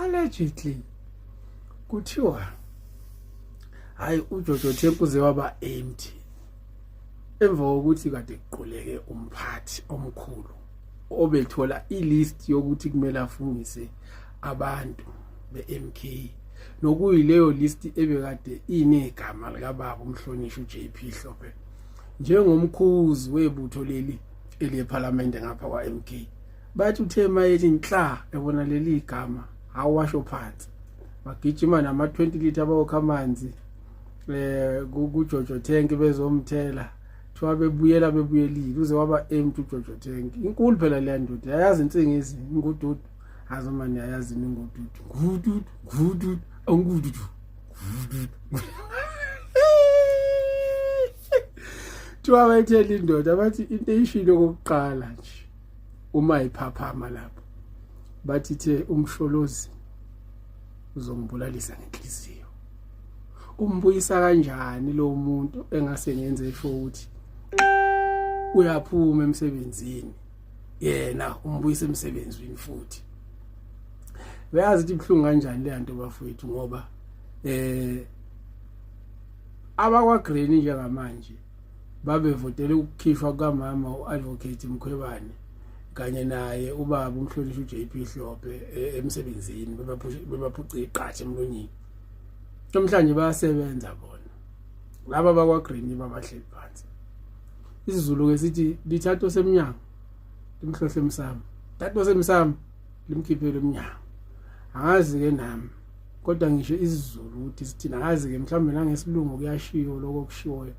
allegedly kuthiwa hayi uJojo Tenki uze waba empty emva kokuthi kade kuquleke umphathi omkhulu obethola ilist yokuthi kumele afungise abantu beMK nokuyileyo list ebekade inegama likababa umhlonishwa uJP Hlophe njengomkhuzi webutho leli eleParliament ngapha kwaMK. Bathi uThema yethi nhla ebona leli igama awasho phansi bagijima nama 20 liter abawokha amanzi kuJojo Tenki bezomthela thiwa bebuyelile uze waba empty uJojo Tenki. Inkulu phela le ndoda yayazi insingisi ngududu azomani yayazi ngududu ngududu ngududu thiwa bayithela indoda bathi into eyishilo kokuqala nje uma iphaphama lapho bathi the umsholozi uzombulalisa ngenhliziyo. Umbuyisa kanjani lo muntu engase ngenze sho ukuthi uyaphuma emsebenzini yena umbuyisa emsebenzini futhi. Bayazi ukuthi ibhlungu kanjani le nto bafowethu ngoba abakwa Green njengamanje babevotela ukukhishwa kukamama uadvocate Mkhwebane kanye naye ubaba umhlonishwa uJP Hlophe emsebenzini bebaphuca iqathe emlonyeni. Namhlanje bayasebenza bona laba bakwa Green babahleli phansi. Isizulu ke sithi lithatho semnyango limhlohle emsamo thatho semsamo limkhiphele emnyango. Angazi ke nami kodwa ngisho isizulu ukuthi sithi angazi ke mhlawumbe nangesilungu kuyashiyo lokho kushiwoyo